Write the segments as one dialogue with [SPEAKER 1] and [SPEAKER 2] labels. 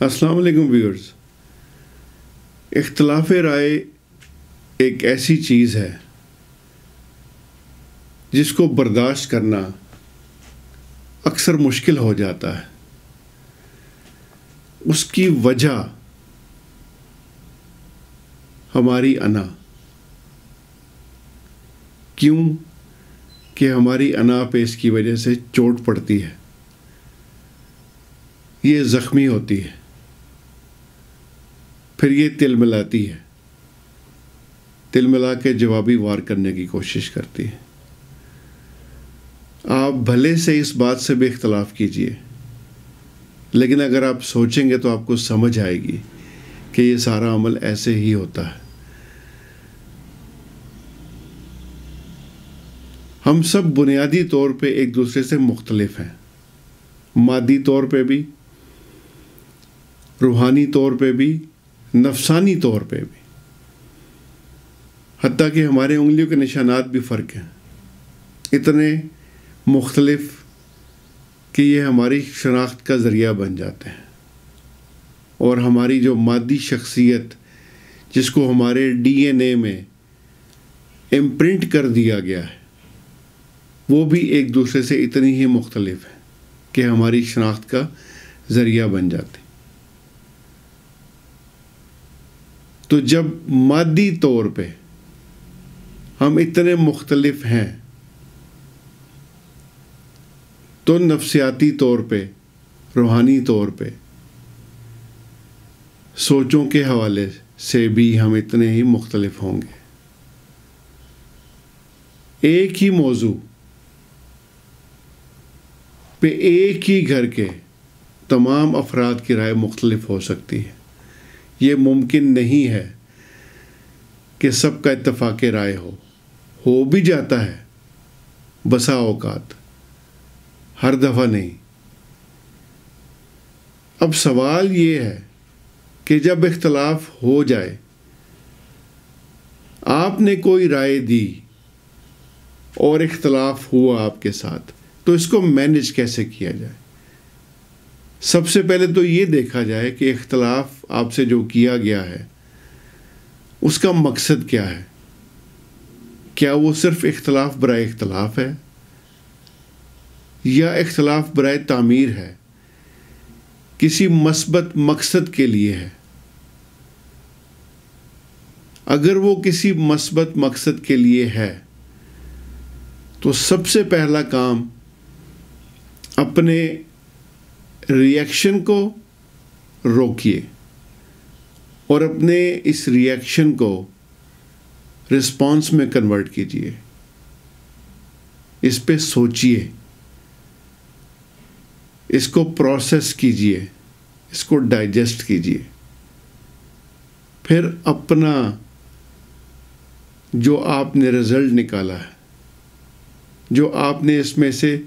[SPEAKER 1] السلام علیکم ویورز. اختلاف رائے ایک ایسی چیز ہے جس کو برداشت کرنا اکثر مشکل ہو جاتا ہے. اس کی وجہ ہماری انا. کیوں کہ ہماری انا پہ اس کی وجہ سے چوٹ پڑتی ہے، یہ زخمی ہوتی ہے، پھر یہ تل ملاتی ہے، تل ملا کے جوابی وار کرنے کی کوشش کرتی ہے. آپ بھلے سے اس بات سے بھی اختلاف کیجئے، لیکن اگر آپ سوچیں گے تو آپ کو سمجھ آئے گی کہ یہ سارا عمل ایسے ہی ہوتا ہے. ہم سب بنیادی طور پہ ایک دوسرے سے مختلف ہیں، مادی طور پہ بھی، روحانی طور پہ بھی، نفسانی طور پہ بھی. حتیٰ کہ ہمارے انگلیوں کے نشانات بھی فرق ہیں، اتنے مختلف کہ یہ ہماری شناخت کا ذریعہ بن جاتے ہیں. اور ہماری جو مادی شخصیت جس کو ہمارے ڈی این اے میں امپرنٹ کر دیا گیا ہے، وہ بھی ایک دوسرے سے اتنی ہی مختلف ہے کہ ہماری شناخت کا ذریعہ بن جاتے. تو جب مادی طور پہ ہم اتنے مختلف ہیں تو نفسیاتی طور پہ، روحانی طور پہ، سوچوں کے حوالے سے بھی ہم اتنے ہی مختلف ہوں گے. ایک ہی موضوع پہ ایک ہی گھر کے تمام افراد کی رائے مختلف ہو سکتی ہے. یہ ممکن نہیں ہے کہ سب کا اتفاق رائے ہو بھی جاتا ہے بسا اوقات، ہر دفعہ نہیں. اب سوال یہ ہے کہ جب اختلاف ہو جائے، آپ نے کوئی رائے دی اور اختلاف ہوا آپ کے ساتھ، تو اس کو مینیج کیسے کیا جائے؟ سب سے پہلے تو یہ دیکھا جائے کہ اختلاف آپ سے جو کیا گیا ہے اس کا مقصد کیا ہے. کیا وہ صرف اختلاف برائے اختلاف ہے یا اختلاف برائے تعمیر ہے، کسی مثبت مقصد کے لیے ہے؟ اگر وہ کسی مثبت مقصد کے لیے ہے تو سب سے پہلا کام اپنے ریئیکشن کو روکیے اور اپنے اس ریئیکشن کو رسپانس میں کنورٹ کیجیے. اس پہ سوچیے، اس کو پروسیس کیجیے، اس کو ڈائجسٹ کیجیے. پھر اپنا جو آپ نے رزلٹ نکالا ہے، جو آپ نے اس میں سے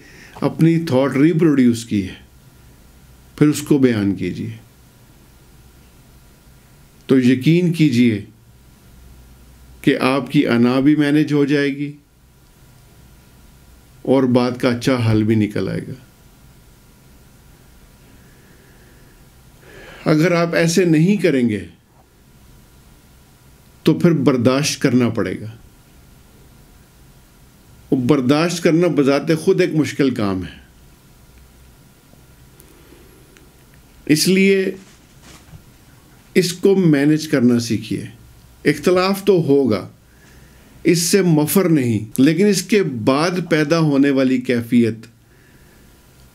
[SPEAKER 1] اپنی تھاٹ ریپروڈیوس کی ہے، پھر اس کو بیان کیجیے. تو یقین کیجیے کہ آپ کی انا بھی مینیج ہو جائے گی اور بات کا اچھا حل بھی نکل آئے گا. اگر آپ ایسے نہیں کریں گے تو پھر برداشت کرنا پڑے گا. وہ برداشت کرنا بذات خود ایک مشکل کام ہے. اس لیے اس کو مینیج کرنا سیکھیے. اختلاف تو ہوگا، اس سے مفر نہیں، لیکن اس کے بعد پیدا ہونے والی کیفیت،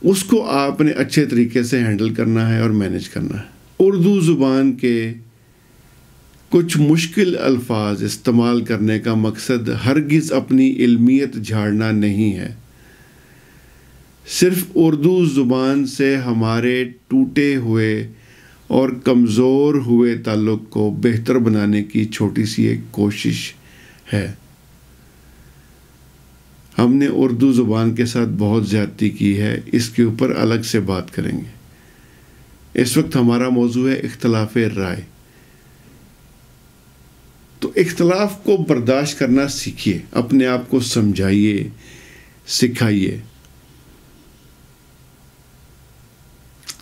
[SPEAKER 1] اس کو آپ نے اچھے طریقے سے ہینڈل کرنا ہے اور مینیج کرنا ہے. اردو زبان کے کچھ مشکل الفاظ استعمال کرنے کا مقصد ہرگز اپنی علمیت جھاڑنا نہیں ہے. صرف اردو زبان سے ہمارے ٹوٹے ہوئے اور کمزور ہوئے تعلق کو بہتر بنانے کی چھوٹی سی ایک کوشش ہے. ہم نے اردو زبان کے ساتھ بہت زیادتی کی ہے، اس کے اوپر الگ سے بات کریں گے. اس وقت ہمارا موضوع ہے اختلاف رائے. تو اختلاف کو برداشت کرنا سیکھیے، اپنے آپ کو سمجھائیے، سکھائیے.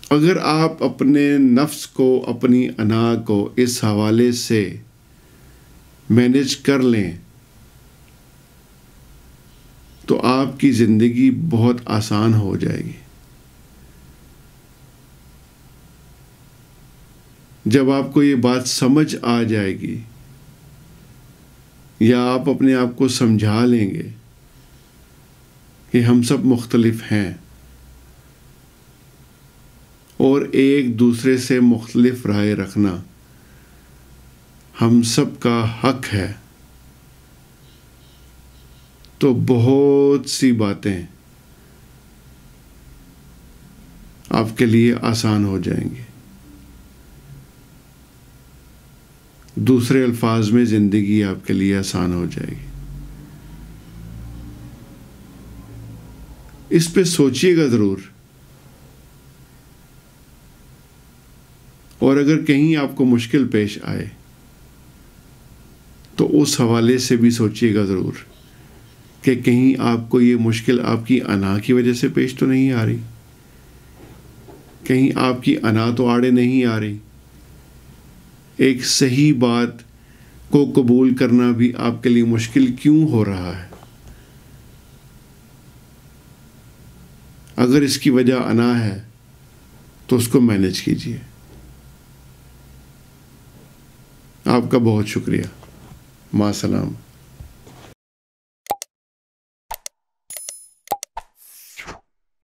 [SPEAKER 1] اگر آپ اپنے نفس کو، اپنی انا کو اس حوالے سے مینیج کر لیں تو آپ کی زندگی بہت آسان ہو جائے گی۔ جب آپ کو یہ بات سمجھ آ جائے گی یا آپ اپنے آپ کو سمجھا لیں گے کہ ہم سب مختلف ہیں اور ایک دوسرے سے مختلف رائے رکھنا ہم سب کا حق ہے، تو بہت سی باتیں آپ کے لیے آسان ہو جائیں گی۔ دوسرے الفاظ میں زندگی آپ کے لیے آسان ہو جائے گی۔ اس پہ سوچیے گا ضرور، اور اگر کہیں آپ کو مشکل پیش آئے تو اس حوالے سے بھی سوچیے گا ضرور کہ کہیں آپ کو یہ مشکل آپ کی انا کی وجہ سے پیش تو نہیں آ رہی، کہیں آپ کی انا تو آڑے نہیں آ رہی۔ ایک صحیح بات کو قبول کرنا بھی آپ کے لیے مشکل کیوں ہو رہا ہے؟ اگر اس کی وجہ انا ہے تو اس کو مینیج کیجیے۔ آپ کا بہت شکریہ۔ مع السلامہ۔